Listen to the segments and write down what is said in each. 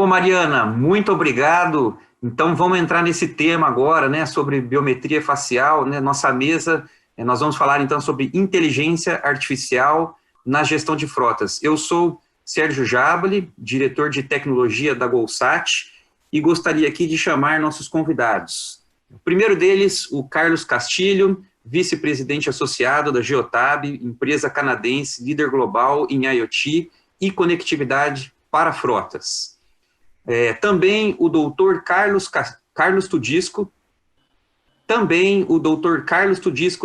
Bom, Mariana, muito obrigado. Então, vamos entrar nesse tema agora, né, sobre biometria facial, né, nossa mesa, nós vamos falar, então, sobre inteligência artificial na gestão de frotas. Eu sou Sérgio Jabali, diretor de tecnologia da Golsat, e gostaria aqui de chamar nossos convidados. O primeiro deles, o Carlos Castilho, vice-presidente associado da Geotab, empresa canadense, líder global em IoT e conectividade para frotas. Também o doutor Carlos Tudisco,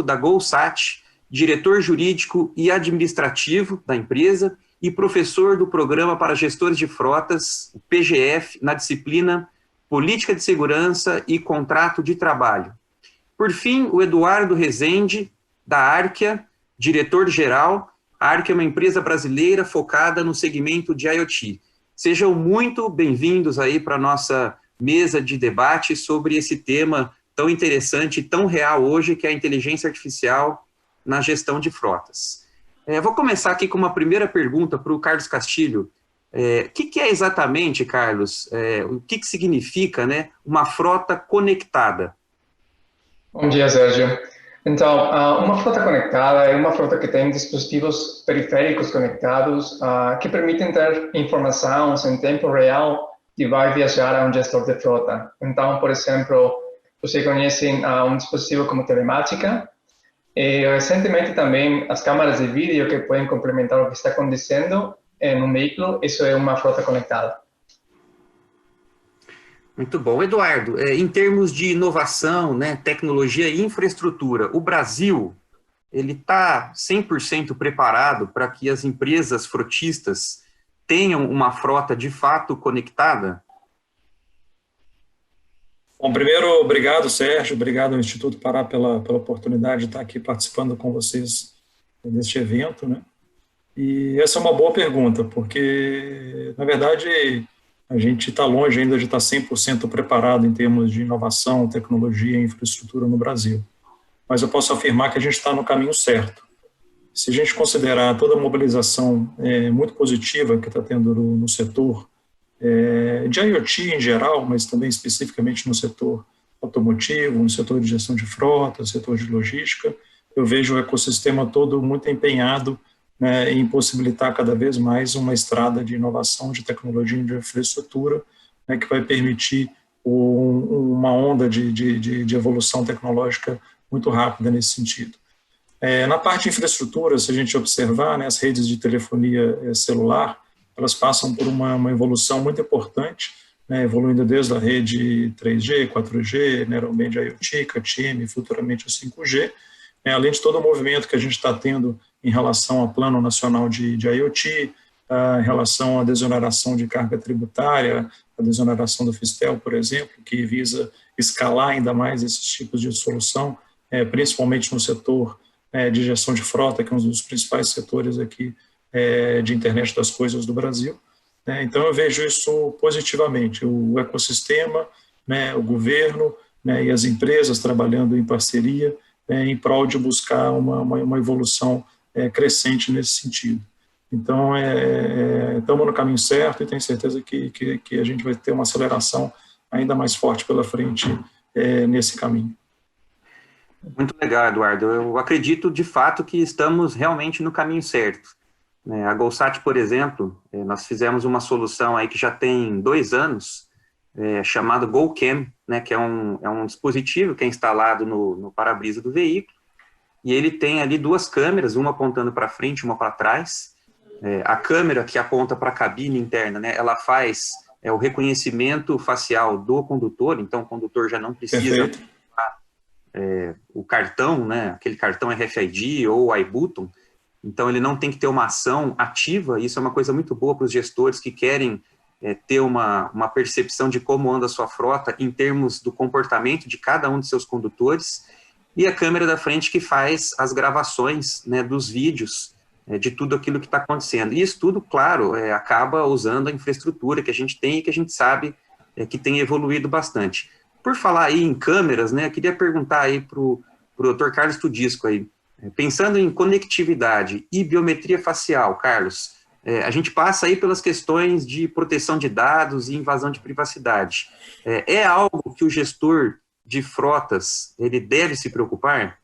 da Golsat, diretor jurídico e administrativo da empresa e professor do Programa para Gestores de Frotas, o PGF, na disciplina Política de Segurança e Contrato de Trabalho. Por fim, o Eduardo Rezende, da Arquia, diretor-geral. A Arquia é uma empresa brasileira focada no segmento de IoT. Sejam muito bem-vindos aí para a nossa mesa de debate sobre esse tema tão interessante e tão real hoje, que é a inteligência artificial na gestão de frotas. Vou começar aqui com uma primeira pergunta para o Carlos Castilho. O que é exatamente, Carlos, o que significa, né, uma frota conectada? Bom dia, Sérgio. Então, uma frota conectada é uma frota que tem dispositivos periféricos conectados que permitem ter informações em tempo real que vai viajar a um gestor de frota. Então, por exemplo, você conhece um dispositivo como telemática e recentemente também as câmeras de vídeo que podem complementar o que está acontecendo em um veículo. Isso é uma frota conectada. Muito bom. Eduardo, em termos de inovação, né, tecnologia e infraestrutura, o Brasil ele está 100% preparado para que as empresas frotistas tenham uma frota de fato conectada? Bom, primeiro, obrigado, Sérgio, obrigado ao Instituto Pará pela oportunidade de estar aqui participando com vocês deste evento, né? E essa é uma boa pergunta, porque, na verdade, a gente está longe ainda de estar 100% preparado em termos de inovação, tecnologia e infraestrutura no Brasil. Mas eu posso afirmar que a gente está no caminho certo. Se a gente considerar toda a mobilização muito positiva que está tendo no setor de IoT em geral, mas também especificamente no setor automotivo, no setor de gestão de frota, no setor de logística, eu vejo o ecossistema todo muito empenhado, né, em possibilitar cada vez mais uma estrada de inovação, de tecnologia e de infraestrutura, né, que vai permitir uma onda de evolução tecnológica muito rápida nesse sentido. Na parte de infraestrutura, se a gente observar, né, as redes de telefonia celular, elas passam por uma evolução muito importante, né, evoluindo desde a rede 3G, 4G, Narrowband IoT, CAT-M, futuramente o 5G, além de todo o movimento que a gente está tendo em relação ao Plano Nacional de IoT, em relação à desoneração de carga tributária, a desoneração do Fistel, por exemplo, que visa escalar ainda mais esses tipos de solução, principalmente no setor de gestão de frota, que é um dos principais setores aqui de internet das coisas do Brasil. Então, eu vejo isso positivamente, o ecossistema, né, o governo, né, e as empresas trabalhando em parceria em prol de buscar uma evolução crescente nesse sentido. Então, estamos no caminho certo e tenho certeza que a gente vai ter uma aceleração ainda mais forte pela frente nesse caminho. Muito legal, Eduardo. Eu acredito, de fato, que estamos realmente no caminho certo. A Golsat, por exemplo, nós fizemos uma solução aí que já tem 2 anos, chamado GoCam, né, que é um dispositivo que é instalado no para-brisa do veículo, e ele tem ali 2 câmeras, uma apontando para frente, uma para trás. A câmera que aponta para a cabine interna, né, ela faz o reconhecimento facial do condutor, então o condutor já não precisa o cartão, né, aquele cartão RFID ou iButton, então ele não tem que ter uma ação ativa. Isso é uma coisa muito boa para os gestores que querem ter uma percepção de como anda a sua frota em termos do comportamento de cada um de seus condutores, e a câmera da frente que faz as gravações, né, dos vídeos, de tudo aquilo que está acontecendo. E isso tudo, claro, acaba usando a infraestrutura que a gente tem e que a gente sabe que tem evoluído bastante. Por falar aí em câmeras, né, eu queria perguntar aí para o Dr. Carlos Tudisco aí, pensando em conectividade e biometria facial, Carlos, a gente passa aí pelas questões de proteção de dados e invasão de privacidade. É algo que o gestor de frotas, ele deve se preocupar?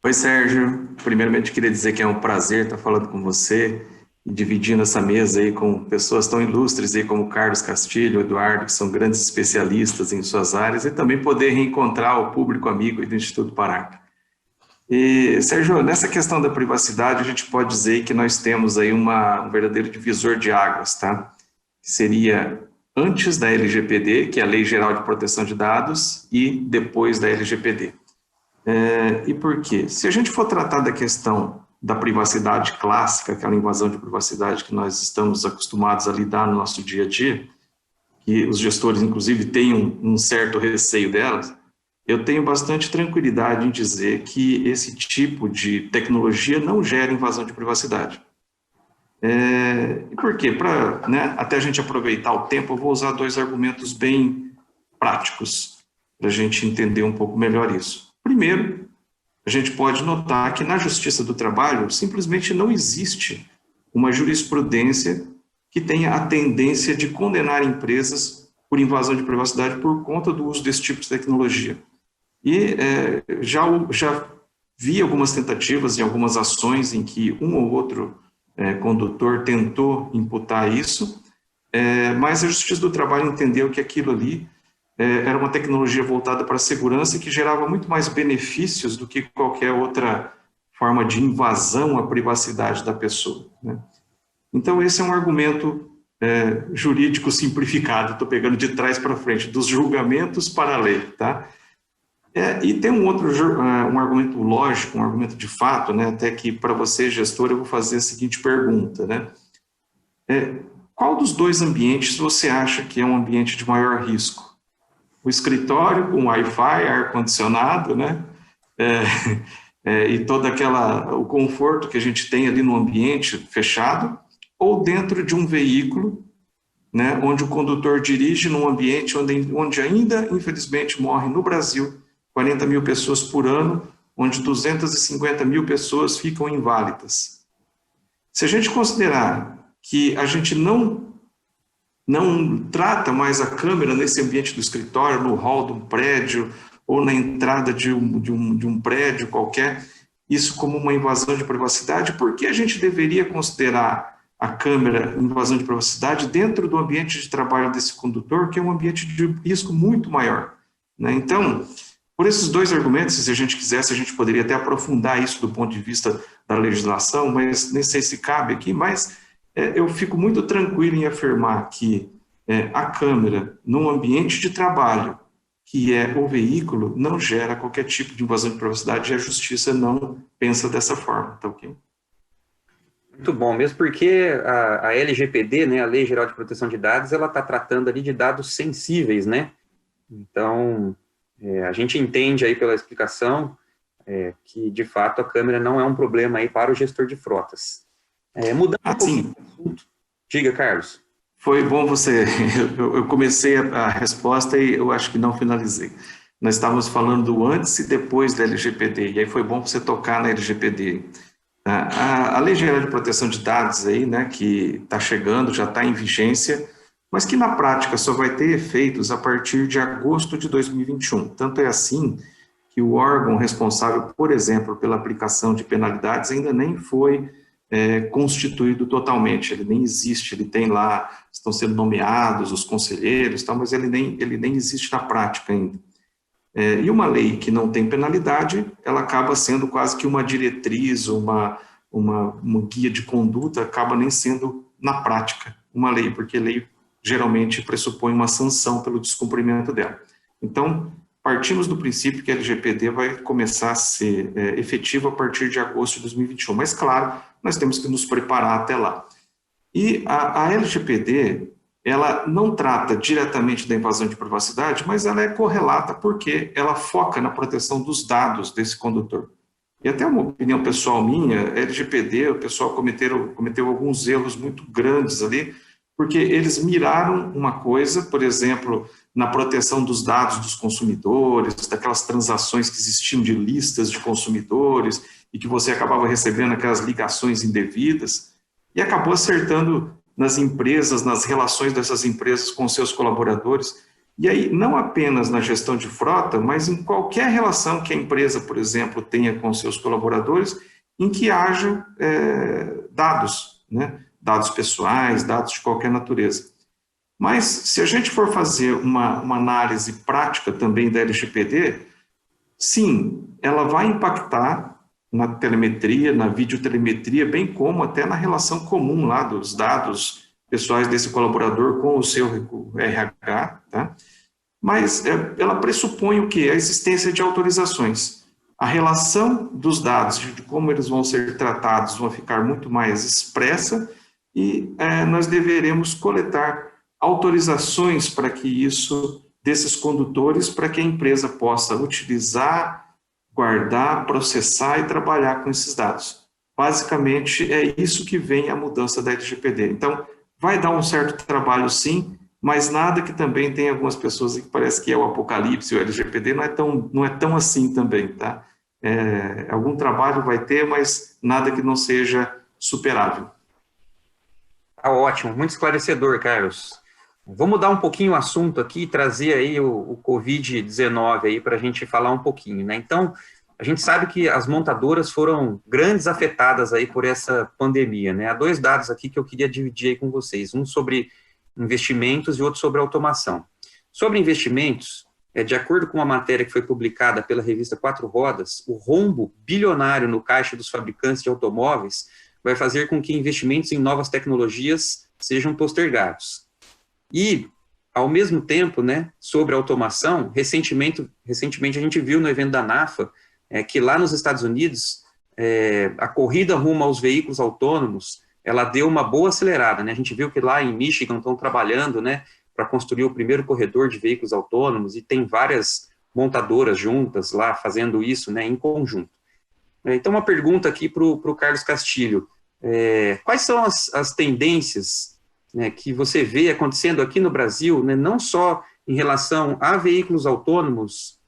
Oi, Sérgio. Primeiramente, queria dizer que é um prazer estar falando com você e dividindo essa mesa aí com pessoas tão ilustres aí como Carlos Castilho, Eduardo, que são grandes especialistas em suas áreas, e também poder reencontrar o público amigo aí do Instituto Paracta. E, Sérgio, nessa questão da privacidade, a gente pode dizer que nós temos aí um verdadeiro divisor de águas, tá? Que seria antes da LGPD, que é a Lei Geral de Proteção de Dados, e depois da LGPD. E por quê? Se a gente for tratar da questão da privacidade clássica, aquela invasão de privacidade que nós estamos acostumados a lidar no nosso dia a dia, que os gestores, inclusive, têm um certo receio delas, eu tenho bastante tranquilidade em dizer que esse tipo de tecnologia não gera invasão de privacidade. E por quê? Até a gente aproveitar o tempo, eu vou usar 2 argumentos bem práticos para a gente entender um pouco melhor isso. Primeiro, a gente pode notar que na Justiça do Trabalho simplesmente não existe uma jurisprudência que tenha a tendência de condenar empresas por invasão de privacidade por conta do uso desse tipo de tecnologia. E já vi algumas tentativas e algumas ações em que um ou outro condutor tentou imputar isso, mas a Justiça do Trabalho entendeu que aquilo ali era uma tecnologia voltada para a segurança e que gerava muito mais benefícios do que qualquer outra forma de invasão à privacidade da pessoa, né? Então, esse é um argumento jurídico simplificado, estou pegando de trás para frente, dos julgamentos para a lei, tá? E tem um outro um argumento lógico, um argumento de fato, né? Até que para você, gestor, eu vou fazer a seguinte pergunta, né? Qual dos 2 ambientes você acha que é um ambiente de maior risco? O escritório com Wi-Fi, ar-condicionado, né? E todo o conforto que a gente tem ali no ambiente fechado, ou dentro de um veículo, né, onde o condutor dirige num ambiente onde ainda, infelizmente, morre no Brasil 40 mil pessoas por ano, onde 250 mil pessoas ficam inválidas. Se a gente considerar que a gente não trata mais a câmera nesse ambiente do escritório, no hall de um prédio, ou na entrada de um prédio qualquer, isso como uma invasão de privacidade, por que a gente deveria considerar a câmera invasão de privacidade dentro do ambiente de trabalho desse condutor, que é um ambiente de risco muito maior, né? Então, por esses 2 argumentos, se a gente quisesse, a gente poderia até aprofundar isso do ponto de vista da legislação, mas nem sei se cabe aqui, mas eu fico muito tranquilo em afirmar que a câmera, num ambiente de trabalho, que é o veículo, não gera qualquer tipo de invasão de privacidade e a justiça não pensa dessa forma, tá ok? Muito bom, mesmo porque a LGPD, né, a Lei Geral de Proteção de Dados, ela está tratando ali de dados sensíveis, né? Então, a gente entende aí pela explicação que, de fato, a câmera não é um problema aí para o gestor de frotas. Mudando um pouquinho de assunto. Diga, Carlos. Foi bom você... Eu comecei a resposta e eu acho que não finalizei. Nós estávamos falando do antes e depois da LGPD, e aí foi bom você tocar na LGPD. A Lei Geral de Proteção de Dados aí, né, que está chegando, já está em vigência, mas que na prática só vai ter efeitos a partir de agosto de 2021. Tanto é assim que o órgão responsável, por exemplo, pela aplicação de penalidades ainda nem foi constituído totalmente, ele nem existe, ele tem lá, estão sendo nomeados os conselheiros, tal, mas ele nem existe na prática ainda. E uma lei que não tem penalidade, ela acaba sendo quase que uma diretriz, uma guia de conduta, acaba nem sendo na prática uma lei, porque lei geralmente pressupõe uma sanção pelo descumprimento dela. Então, partimos do princípio que a LGPD vai começar a ser efetiva a partir de agosto de 2021, mas claro, nós temos que nos preparar até lá. E a LGPD, ela não trata diretamente da invasão de privacidade, mas ela é correlata porque ela foca na proteção dos dados desse condutor. E até uma opinião pessoal minha, a LGPD, o pessoal cometeu alguns erros muito grandes ali, porque eles miraram uma coisa, por exemplo, na proteção dos dados dos consumidores, daquelas transações que existiam de listas de consumidores e que você acabava recebendo aquelas ligações indevidas, e acabou acertando nas empresas, nas relações dessas empresas com seus colaboradores. E aí, não apenas na gestão de frota, mas em qualquer relação que a empresa, por exemplo, tenha com seus colaboradores, em que haja dados, né? Dados pessoais, dados de qualquer natureza. Mas, se a gente for fazer uma análise prática também da LGPD, sim, ela vai impactar na telemetria, na videotelemetria, bem como até na relação comum lá dos dados pessoais desse colaborador com o seu RH, tá? Mas ela pressupõe o quê? A existência de autorizações. A relação dos dados, de como eles vão ser tratados, vão ficar muito mais expressa e nós deveremos coletar autorizações para que isso, desses condutores, para que a empresa possa utilizar, guardar, processar e trabalhar com esses dados. Basicamente, é isso que vem a mudança da LGPD. Então, vai dar um certo trabalho, sim, mas nada que também tem algumas pessoas que parece que é o apocalipse, o LGPD não é tão assim também, tá? Algum trabalho vai ter, mas nada que não seja superável. Ótimo, muito esclarecedor, Carlos. Vou mudar um pouquinho o assunto aqui e trazer aí o Covid-19 aí para a gente falar um pouquinho, né? Então, a gente sabe que as montadoras foram grandes afetadas aí por essa pandemia, né? Há 2 dados aqui que eu queria dividir aí com vocês, um sobre investimentos e outro sobre automação. Sobre investimentos, de acordo com uma matéria que foi publicada pela revista Quatro Rodas, o rombo bilionário no caixa dos fabricantes de automóveis vai fazer com que investimentos em novas tecnologias sejam postergados. E, ao mesmo tempo, né, sobre a automação, recentemente a gente viu no evento da NAFA que lá nos Estados Unidos, a corrida rumo aos veículos autônomos, ela deu uma boa acelerada, né? A gente viu que lá em Michigan estão trabalhando, né, para construir o primeiro corredor de veículos autônomos e tem várias montadoras juntas lá fazendo isso, né, em conjunto. Então, uma pergunta aqui para o Carlos Castilho. Quais são as tendências, né, que você vê acontecendo aqui no Brasil, né, não só em relação a veículos autônomos,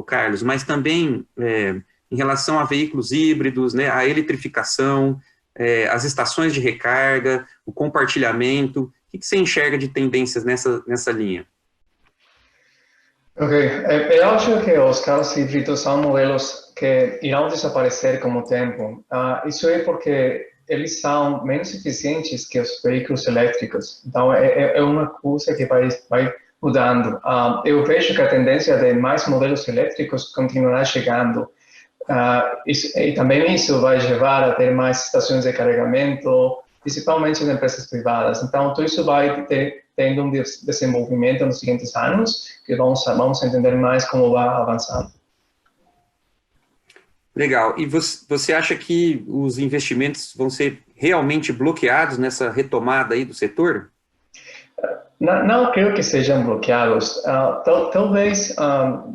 Carlos, mas também em relação a veículos híbridos, né, a eletrificação, as estações de recarga, o compartilhamento? O que você enxerga de tendências nessa linha? Ok, eu acho que os carros híbridos são modelos que irão desaparecer com o tempo. Isso é porque eles são menos eficientes que os veículos elétricos. Então, é uma coisa que vai mudando. Eu vejo que a tendência de mais modelos elétricos continuará chegando. E também isso vai levar a ter mais estações de carregamento, principalmente em empresas privadas. Então, tudo isso vai tendo um desenvolvimento nos seguintes anos, que vamos entender mais como vai avançando. Legal. E você acha que os investimentos vão ser realmente bloqueados nessa retomada aí do setor? Não creio que sejam bloqueados. Talvez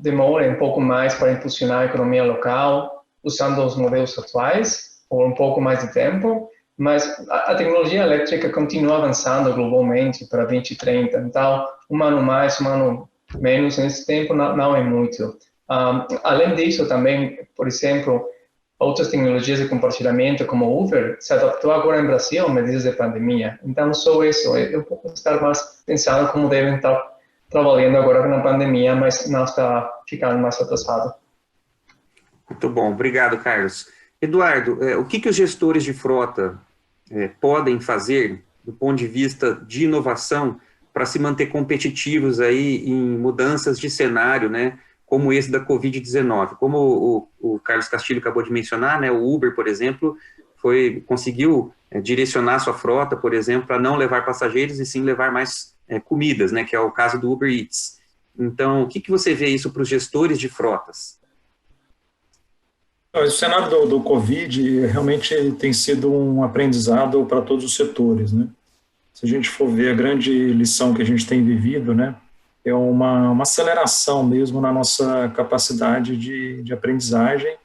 demore um pouco mais para impulsionar a economia local, usando os modelos atuais, por um pouco mais de tempo, mas a tecnologia elétrica continua avançando globalmente para 2030. Então, um ano mais, um ano menos nesse tempo não é muito. Além disso, também, por exemplo, outras tecnologias de compartilhamento, como Uber, se adaptou agora em Brasil a medidas de pandemia. Então, só isso. Eu posso estar mais pensando como devem estar trabalhando agora na pandemia, mas não está ficando mais atrasado. Muito bom. Obrigado, Carlos. Eduardo, o que os gestores de frota podem fazer, do ponto de vista de inovação, para se manter competitivos aí em mudanças de cenário, né, como esse da Covid-19? Como o Carlos Castilho acabou de mencionar, né, o Uber, por exemplo, conseguiu direcionar sua frota, por exemplo, para não levar passageiros e sim levar mais comidas, né, que é o caso do Uber Eats. Então, o que você vê isso para os gestores de frotas? O cenário do Covid realmente tem sido um aprendizado para todos os setores, né? Se a gente for ver a grande lição que a gente tem vivido, né, é uma aceleração mesmo na nossa capacidade de aprendizagem,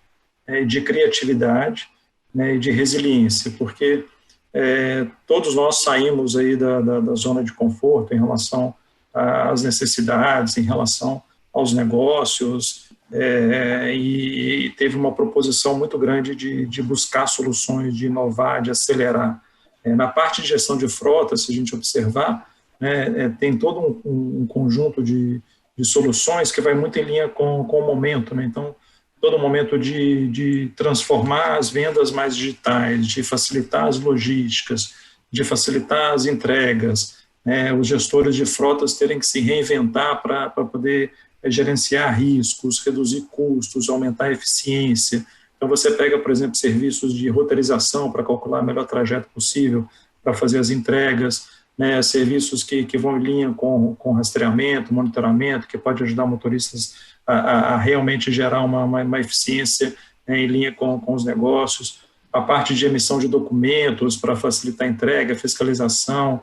de criatividade, né, e de resiliência, porque todos nós saímos aí da zona de conforto em relação às necessidades em relação aos negócios, e teve uma proposição muito grande de buscar soluções, de inovar, de acelerar. Na parte de gestão de frota, se a gente observar, tem todo um conjunto de soluções que vai muito em linha com o momento, né? Então, todo o momento de transformar as vendas mais digitais, de facilitar as logísticas, de facilitar as entregas, os gestores de frotas terem que se reinventar para poder gerenciar riscos, reduzir custos, aumentar a eficiência. Então, você pega, por exemplo, serviços de roteirização para calcular o melhor trajeto possível para fazer as entregas, serviços que vão em linha com rastreamento, monitoramento, que pode ajudar motoristas a realmente gerar uma eficiência em linha com os negócios, a parte de emissão de documentos para facilitar a entrega, fiscalização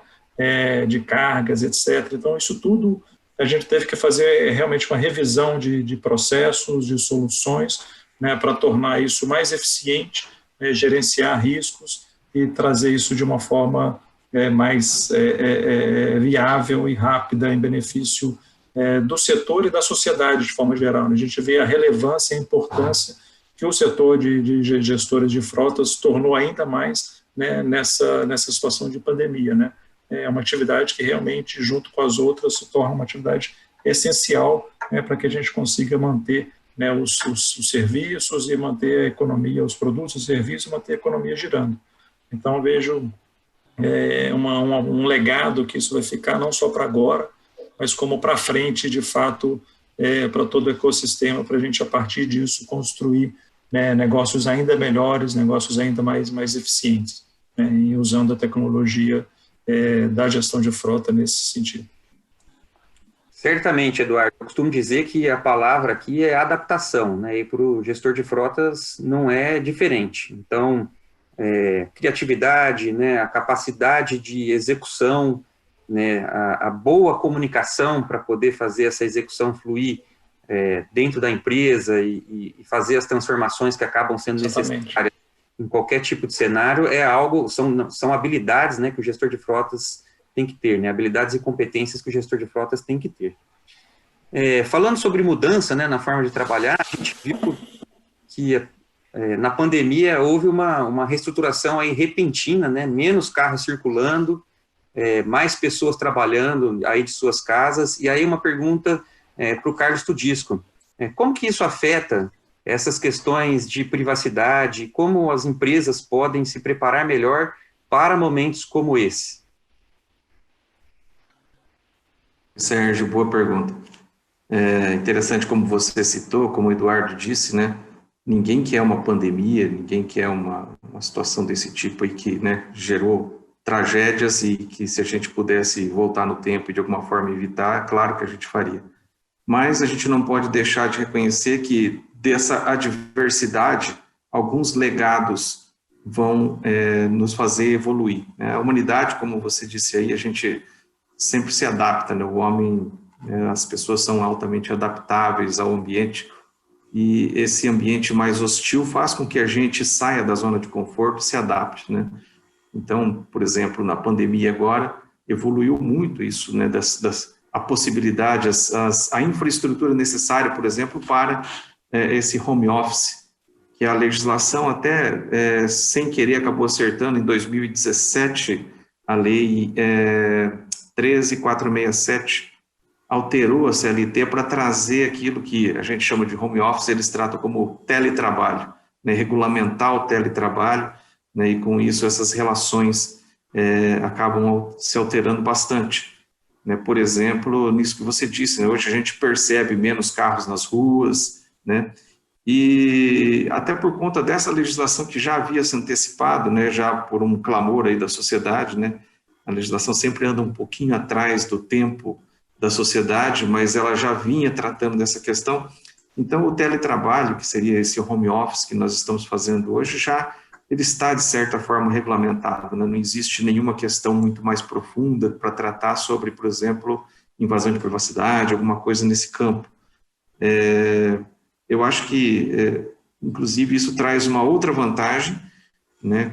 de cargas, etc. Então, isso tudo a gente teve que fazer realmente uma revisão de processos, de soluções, para tornar isso mais eficiente, gerenciar riscos e trazer isso de uma forma mais viável e rápida em benefício do setor e da sociedade de forma geral. A gente vê a relevância e a importância que o setor de gestores de frotas tornou ainda mais nessa situação de pandemia. É uma atividade que realmente, junto com as outras, se torna uma atividade essencial para que a gente consiga manter os serviços e manter a economia, os produtos e serviços, manter a economia girando. Então, eu vejo um legado que isso vai ficar não só para agora, mas como para frente, de fato, para todo o ecossistema, para a gente, a partir disso, construir negócios ainda melhores, negócios ainda mais eficientes, e usando a tecnologia da gestão de frota nesse sentido. Certamente, Eduardo. Eu costumo dizer que a palavra aqui é adaptação, e para o gestor de frotas não é diferente. Então, criatividade, a capacidade de execução, a boa comunicação para poder fazer essa execução fluir dentro da empresa e fazer as transformações que acabam sendo necessárias em qualquer tipo de cenário são habilidades que o gestor de frotas tem que ter, habilidades e competências que o gestor de frotas tem que ter. Falando sobre mudança na forma de trabalhar, a gente viu que na pandemia houve uma reestruturação aí repentina, menos carros circulando, mais pessoas trabalhando aí de suas casas, e aí uma pergunta para o Carlos Tudisco. Como que isso afeta essas questões de privacidade, como as empresas podem se preparar melhor para momentos como esse? Sérgio, boa pergunta. Interessante como você citou, como o Eduardo disse, ninguém quer uma pandemia, ninguém quer uma situação desse tipo aí que gerou tragédias e que se a gente pudesse voltar no tempo e de alguma forma evitar, claro que a gente faria. Mas a gente não pode deixar de reconhecer que dessa adversidade, alguns legados vão nos fazer evoluir. A humanidade, como você disse aí, a gente sempre se adapta, o homem, as pessoas são altamente adaptáveis ao ambiente, e esse ambiente mais hostil faz com que a gente saia da zona de conforto e se adapte, Então, por exemplo, na pandemia agora, evoluiu muito isso, a possibilidade, a infraestrutura necessária, por exemplo, para esse home office, que a legislação até, sem querer, acabou acertando em 2017, a lei 13.467 alterou a CLT para trazer aquilo que a gente chama de home office, eles tratam como teletrabalho, regulamentar o teletrabalho, e com isso essas relações acabam se alterando bastante. Por exemplo, nisso que você disse, hoje a gente percebe menos carros nas ruas, e até por conta dessa legislação que já havia se antecipado, já por um clamor aí da sociedade, a legislação sempre anda um pouquinho atrás do tempo da sociedade, mas ela já vinha tratando dessa questão. Então, o teletrabalho, que seria esse home office que nós estamos fazendo hoje, ele está, de certa forma, regulamentado. Não existe nenhuma questão muito mais profunda para tratar sobre, por exemplo, invasão de privacidade, alguma coisa nesse campo. Eu acho que, inclusive, isso traz uma outra vantagem,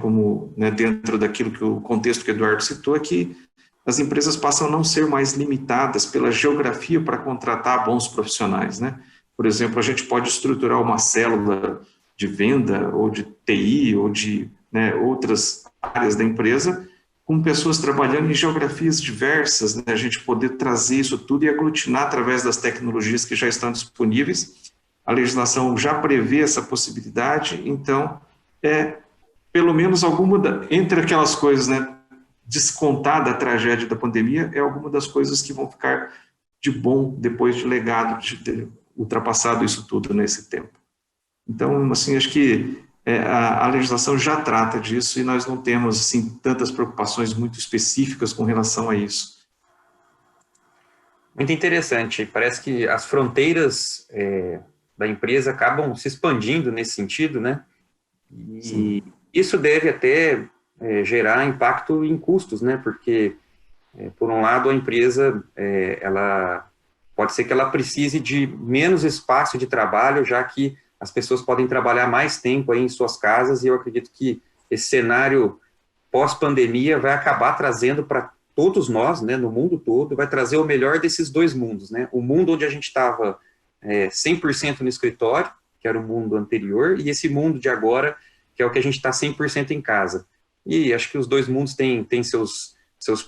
como dentro daquilo que o contexto que o Eduardo citou, é que as empresas passam a não ser mais limitadas pela geografia para contratar bons profissionais, né? Por exemplo, a gente pode estruturar uma célula de venda, ou de TI, ou de, né, outras áreas da empresa, com pessoas trabalhando em geografias diversas, né? A gente poder trazer isso tudo e aglutinar através das tecnologias que já estão disponíveis. A legislação já prevê essa possibilidade, então, pelo menos entre aquelas coisas, né, descontada a tragédia da pandemia, é alguma das coisas que vão ficar de bom depois de legado, de ter ultrapassado isso tudo nesse tempo. Então, assim, acho que a legislação já trata disso e nós não temos, assim, tantas preocupações muito específicas com relação a isso. Muito interessante. Parece que as fronteiras da empresa acabam se expandindo nesse sentido, né? E Sim. Isso deve até gerar impacto em custos, né? Porque, por um lado, a empresa, ela pode ser que ela precise de menos espaço de trabalho, já que as pessoas podem trabalhar mais tempo aí em suas casas, e eu acredito que esse cenário pós-pandemia vai acabar trazendo para todos nós, né, no mundo todo, vai trazer o melhor desses dois mundos, né? O mundo onde a gente estava 100% no escritório, que era o mundo anterior, e esse mundo de agora, que é o que a gente está 100% em casa. E acho que os dois mundos têm seus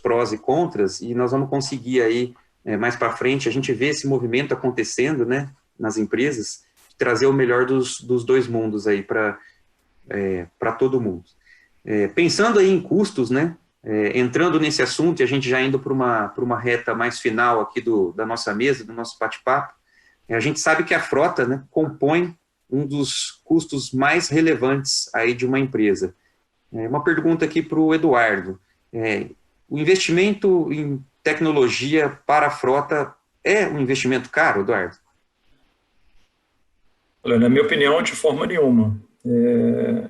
prós e contras, e nós vamos conseguir aí, mais para frente, a gente vê esse movimento acontecendo, né, nas empresas, trazer o melhor dos dois mundos aí para todo mundo. Pensando aí em custos, né, entrando nesse assunto, e a gente já indo para uma reta mais final aqui da nossa mesa, do nosso bate-papo, a gente sabe que a frota, né, compõe um dos custos mais relevantes aí de uma empresa. Uma pergunta aqui para o Eduardo. O investimento em tecnologia para a frota é um investimento caro, Eduardo? Olha, na minha opinião, de forma nenhuma.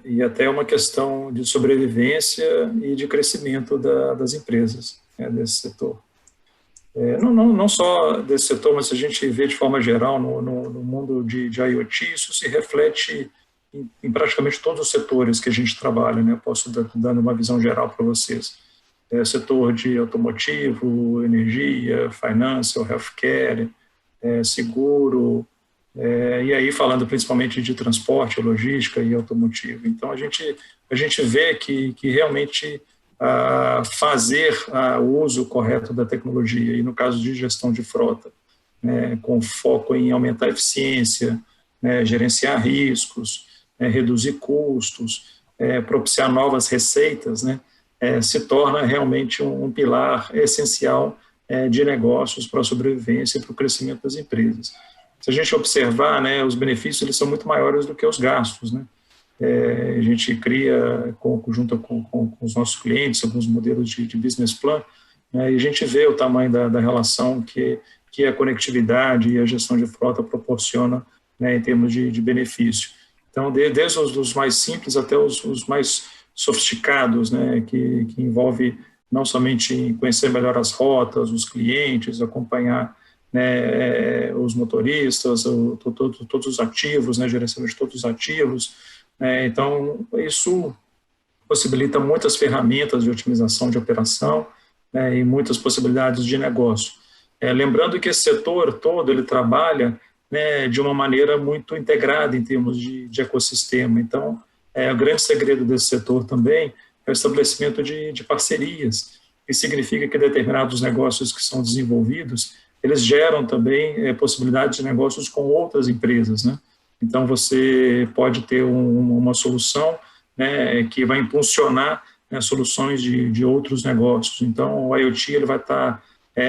E até uma questão de sobrevivência e de crescimento das empresas, desse setor. Não só desse setor, mas se a gente vê de forma geral no mundo de IoT, isso se reflete em praticamente todos os setores que a gente trabalha, né? Eu posso dando uma visão geral para vocês. Setor de automotivo, energia, financial, healthcare, seguro, e aí falando principalmente de transporte, logística e automotivo. Então a gente vê que realmente fazer o uso correto da tecnologia, e no caso de gestão de frota, né, com foco em aumentar a eficiência, né, gerenciar riscos, reduzir custos, propiciar novas receitas, né, se torna realmente um pilar essencial de negócios para a sobrevivência e para o crescimento das empresas. Se a gente observar, né, os benefícios eles são muito maiores do que os gastos, né? A gente cria, junto com os nossos clientes, alguns modelos de business plan, né, e a gente vê o tamanho da relação que a conectividade e a gestão de frota proporciona, né, em termos de benefício. Então, desde os mais simples até os mais sofisticados, né, que envolve não somente conhecer melhor as rotas, os clientes, acompanhar, né, os motoristas, todos os ativos, né, gerenciamento de todos os ativos. Então, isso possibilita muitas ferramentas de otimização de operação, né, e muitas possibilidades de negócio. Lembrando que esse setor todo ele trabalha, né, de uma maneira muito integrada em termos de ecossistema. Então, o grande segredo desse setor também é o estabelecimento de parcerias, que significa que determinados negócios que são desenvolvidos, eles geram também possibilidades de negócios com outras empresas, né? Então, você pode ter uma solução, né, que vai impulsionar, né, soluções de outros negócios. Então, o IoT ele vai estar,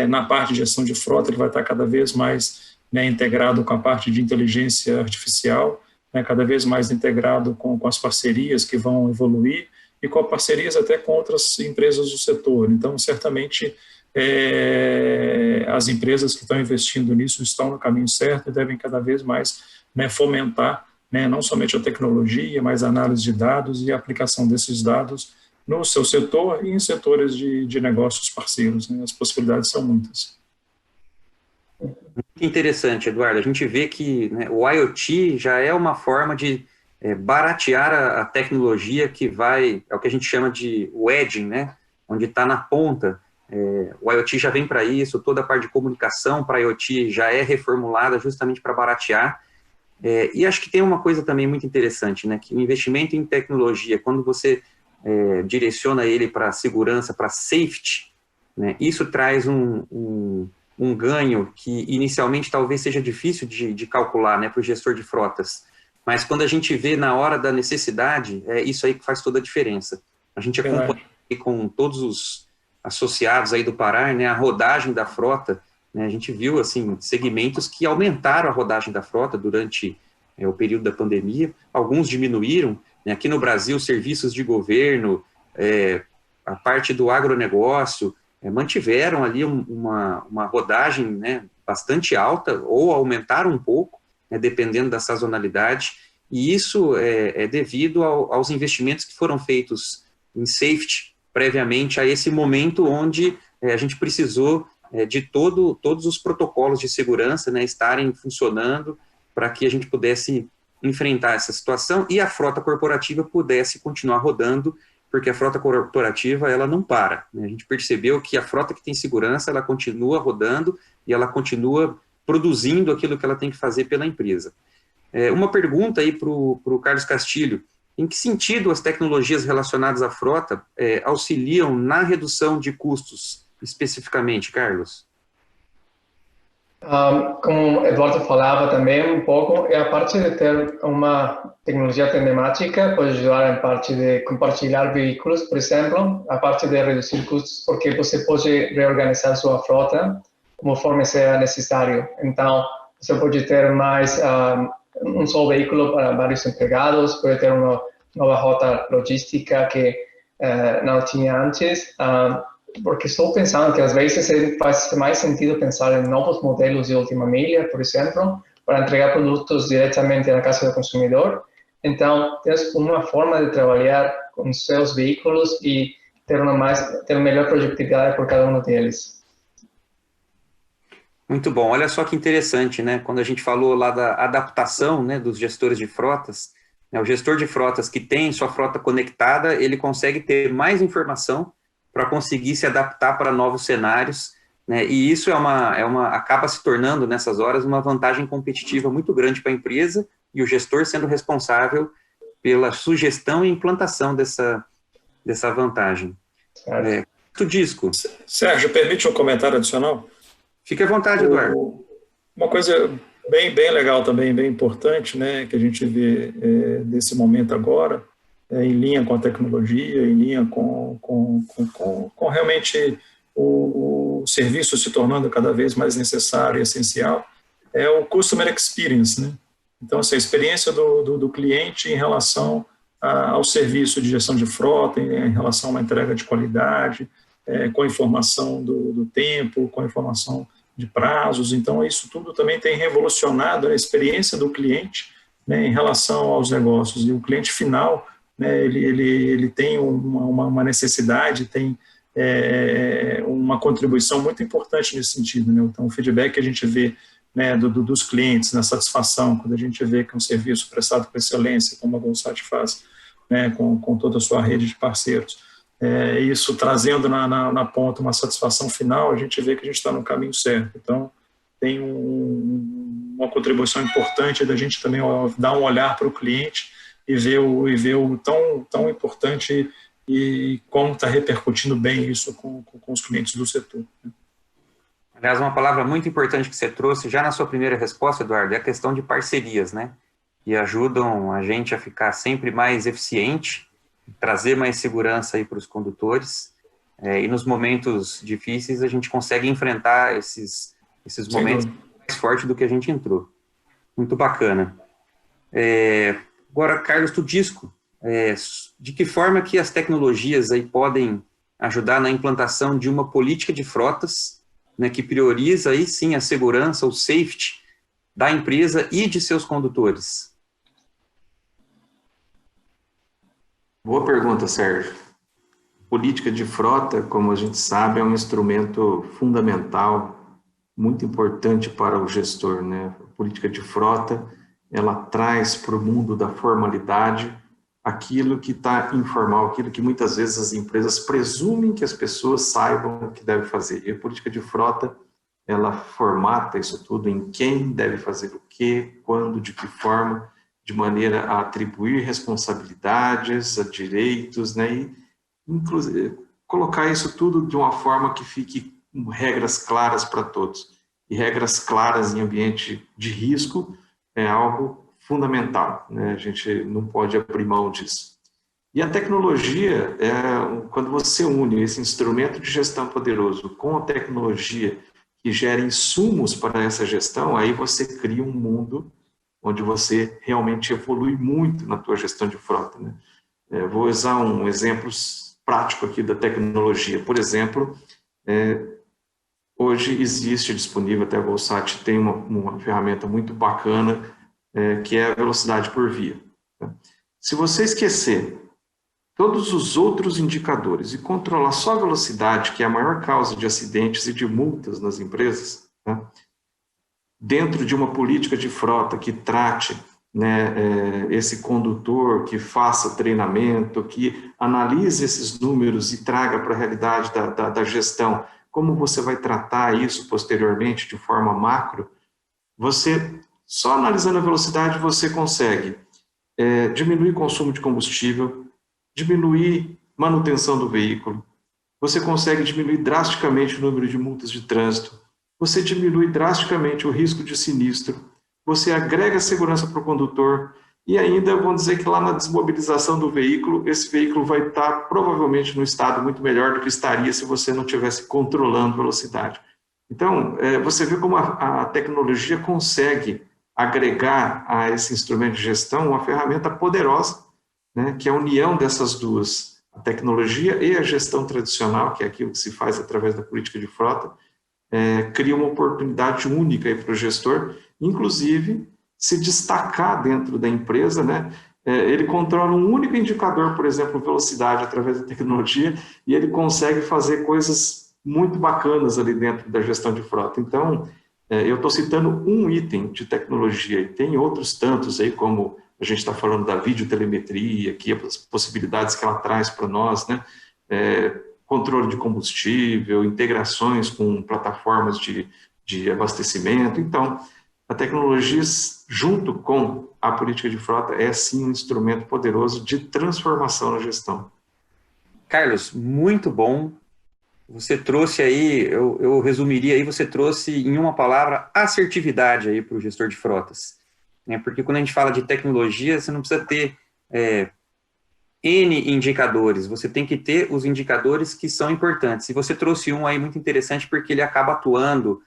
na parte de gestão de frota, ele vai estar cada vez mais, né, integrado com a parte de inteligência artificial, né, cada vez mais integrado com as parcerias que vão evoluir e com parcerias até com outras empresas do setor. Então, certamente, as empresas que estão investindo nisso estão no caminho certo e devem cada vez mais, né, fomentar, né, não somente a tecnologia, mas a análise de dados e a aplicação desses dados no seu setor e em setores de negócios parceiros, né? As possibilidades são muitas. Muito interessante, Eduardo. A gente vê que, né, o IoT já é uma forma de baratear a tecnologia que vai, é o que a gente chama de o edging, né, onde está na ponta, O IoT já vem para isso, toda a parte de comunicação para IoT já é reformulada justamente para baratear. E acho que tem uma coisa também muito interessante, né, que o investimento em tecnologia, quando você direciona ele para segurança, para safety, né, isso traz um ganho que inicialmente talvez seja difícil de calcular, né, para o gestor de frotas. Mas quando a gente vê na hora da necessidade, é isso aí que faz toda a diferença. A gente acompanha com todos os associados aí do Pará, né, a rodagem da frota, né, a gente viu assim, segmentos que aumentaram a rodagem da frota durante o período da pandemia, alguns diminuíram, né, aqui no Brasil, serviços de governo, a parte do agronegócio, mantiveram ali uma rodagem, né, bastante alta, ou aumentaram um pouco, né, dependendo da sazonalidade, e isso é devido aos investimentos que foram feitos em safety previamente a esse momento onde a gente precisou de todos os protocolos de segurança, né, estarem funcionando para que a gente pudesse enfrentar essa situação e a frota corporativa pudesse continuar rodando, porque a frota corporativa ela não para, né? A gente percebeu que a frota que tem segurança, ela continua rodando e ela continua produzindo aquilo que ela tem que fazer pela empresa. Uma pergunta aí para o Carlos Castilho: em que sentido as tecnologias relacionadas à frota auxiliam na redução de custos, especificamente, Carlos? Como o Eduardo falava também um pouco, a parte de ter uma tecnologia telemática pode ajudar em parte de compartilhar veículos, por exemplo, a parte de reduzir custos, porque você pode reorganizar sua frota conforme seja necessário. Então, você pode ter mais um só veículo para vários empregados, pode ter uma nova rota logística que não tinha antes, porque estou pensando que às vezes faz mais sentido pensar em novos modelos de última milha, por exemplo, para entregar produtos diretamente na casa do consumidor. Então, tens uma forma de trabalhar com seus veículos e ter uma melhor produtividade por cada um deles. Muito bom. Olha só que interessante, né? Quando a gente falou lá da adaptação, né, dos gestores de frotas, né, o gestor de frotas que tem sua frota conectada, ele consegue ter mais informação para conseguir se adaptar para novos cenários, né? E isso acaba se tornando, nessas horas, uma vantagem competitiva muito grande para a empresa e o gestor sendo responsável pela sugestão e implantação dessa vantagem. Disco. Sérgio, permite um comentário adicional? Fique à vontade, Eduardo. Uma coisa bem legal também, bem importante, né, que a gente vê nesse momento agora, em linha com a tecnologia, em linha com realmente o serviço se tornando cada vez mais necessário e essencial, é o Customer Experience, né? Então, assim, a experiência do cliente em relação ao serviço de gestão de frota, em relação a uma entrega de qualidade, com a informação do tempo, com a informação de prazos. Então, isso tudo também tem revolucionado a experiência do cliente, né, em relação aos negócios. E o cliente final, né, ele tem uma necessidade, tem uma contribuição muito importante nesse sentido, né? Então, o feedback que a gente vê, né, dos clientes, na satisfação, quando a gente vê que um serviço prestado com excelência, como a Golsat faz, né, com toda a sua rede de parceiros, isso trazendo na ponta uma satisfação final, a gente vê que a gente está no caminho certo. Então, tem uma contribuição importante da gente também dar um olhar para o cliente e ver o tão importante e como está repercutindo bem isso com os clientes do setor. Aliás, uma palavra muito importante que você trouxe já na sua primeira resposta, Eduardo, é a questão de parcerias, né? Que ajudam a gente a ficar sempre mais eficiente, trazer mais segurança aí para os condutores, e nos momentos difíceis a gente consegue enfrentar esses momentos mais forte do que a gente entrou. Muito bacana. Agora, Carlos Tudisco, de que forma que as tecnologias aí podem ajudar na implantação de uma política de frotas, né, que prioriza aí sim a segurança, o safety da empresa e de seus condutores? Boa pergunta, Sérgio. Política de frota, como a gente sabe, é um instrumento fundamental, muito importante para o gestor, né? A política de frota, ela traz para o mundo da formalidade aquilo que está informal, aquilo que muitas vezes as empresas presumem que as pessoas saibam o que devem fazer. E a política de frota, ela formata isso tudo em quem deve fazer o quê, quando, de que forma, de maneira a atribuir responsabilidades, a direitos, né, e inclusive colocar isso tudo de uma forma que fique com regras claras para todos. E regras claras em ambiente de risco é algo fundamental, né? A gente não pode abrir mão disso. E a tecnologia, quando você une esse instrumento de gestão poderoso com a tecnologia que gera insumos para essa gestão, aí você cria um mundo onde você realmente evolui muito na tua gestão de frota, né? Vou usar um exemplo prático aqui da tecnologia. Por exemplo, hoje existe disponível, até a Volsat tem uma ferramenta muito bacana, que é a velocidade por via. Se você esquecer todos os outros indicadores e controlar só a velocidade, que é a maior causa de acidentes e de multas nas empresas, né, dentro de uma política de frota que trate, né, esse condutor, que faça treinamento, que analise esses números e traga para a realidade da gestão, como você vai tratar isso posteriormente de forma macro, você, só analisando a velocidade, você consegue diminuir o consumo de combustível, diminuir manutenção do veículo, você consegue diminuir drasticamente o número de multas de trânsito, você diminui drasticamente o risco de sinistro, você agrega segurança para o condutor e ainda, vamos dizer que lá na desmobilização do veículo, esse veículo vai estar provavelmente num estado muito melhor do que estaria se você não estivesse controlando velocidade. Então, você vê como a tecnologia consegue agregar a esse instrumento de gestão uma ferramenta poderosa, né, que é a união dessas duas, a tecnologia e a gestão tradicional, que é aquilo que se faz através da política de frota, cria uma oportunidade única para o gestor, inclusive se destacar dentro da empresa, né? Ele controla um único indicador, por exemplo, velocidade, através da tecnologia, e ele consegue fazer coisas muito bacanas ali dentro da gestão de frota. Então, eu estou citando um item de tecnologia, e tem outros tantos aí, como a gente está falando da videotelemetria, aqui, as possibilidades que ela traz para nós, né? Controle de combustível, integrações com plataformas de abastecimento. Então, a tecnologia, junto com a política de frota, é sim um instrumento poderoso de transformação na gestão. Carlos, muito bom. Você trouxe aí, eu resumiria aí, você trouxe em uma palavra assertividade aí para o gestor de frotas. Porque quando a gente fala de tecnologia, você não precisa ter N indicadores, você tem que ter os indicadores que são importantes. E você trouxe um aí muito interessante porque ele acaba atuando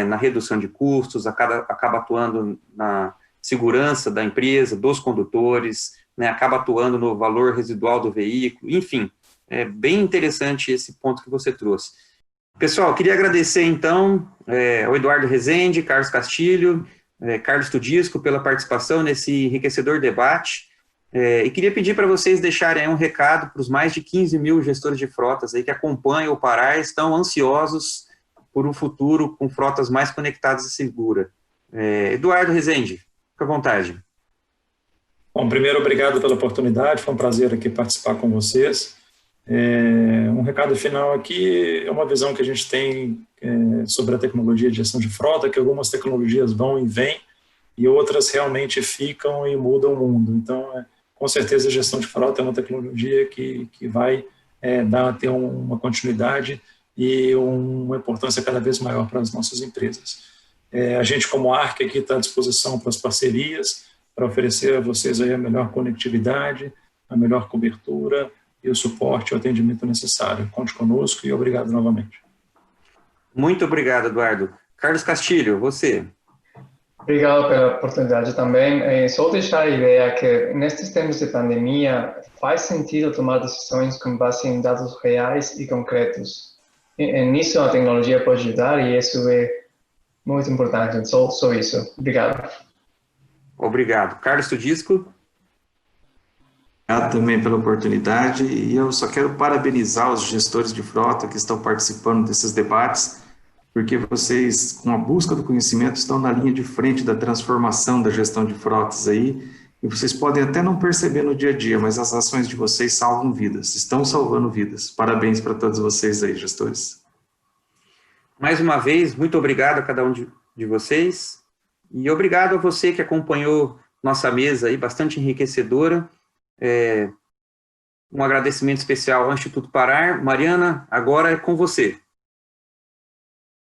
na redução de custos, acaba atuando na segurança da empresa, dos condutores, né, acaba atuando no valor residual do veículo, enfim, é bem interessante esse ponto que você trouxe. Pessoal, queria agradecer então ao Eduardo Rezende, Carlos Castilho, Carlos Tudisco pela participação nesse enriquecedor debate, e queria pedir para vocês deixarem aí um recado para os mais de 15 mil gestores de frotas aí que acompanham o Pará e estão ansiosos por um futuro com frotas mais conectadas e seguras. Eduardo Rezende, fica à vontade. Bom, primeiro, obrigado pela oportunidade, foi um prazer aqui participar com vocês. Um recado final aqui é uma visão que a gente tem sobre a tecnologia de gestão de frota, que algumas tecnologias vão e vêm, e outras realmente ficam e mudam o mundo. Então, com certeza, a gestão de frota é uma tecnologia que vai ter uma continuidade e uma importância cada vez maior para as nossas empresas. A gente, como ARC, aqui está à disposição para as parcerias, para oferecer a vocês aí a melhor conectividade, a melhor cobertura e o suporte e o atendimento necessário. Conte conosco e obrigado novamente. Muito obrigado, Eduardo. Carlos Castilho, você. Obrigado pela oportunidade também. Só deixar a ideia que, nestes tempos de pandemia, faz sentido tomar decisões com base em dados reais e concretos. Nisso a tecnologia pode ajudar e isso é muito importante. Só isso. Obrigado. Obrigado. Carlos Tudisco. Obrigado também pela oportunidade e eu só quero parabenizar os gestores de frota que estão participando desses debates, porque vocês, com a busca do conhecimento, estão na linha de frente da transformação da gestão de frotas aí, E vocês podem até não perceber no dia a dia, mas as ações de vocês salvam vidas, estão salvando vidas. Parabéns para todos vocês aí, gestores. Mais uma vez, muito obrigado a cada um de vocês, e obrigado a você que acompanhou nossa mesa aí, bastante enriquecedora. Um agradecimento especial ao Instituto Parar. Mariana, agora é com você.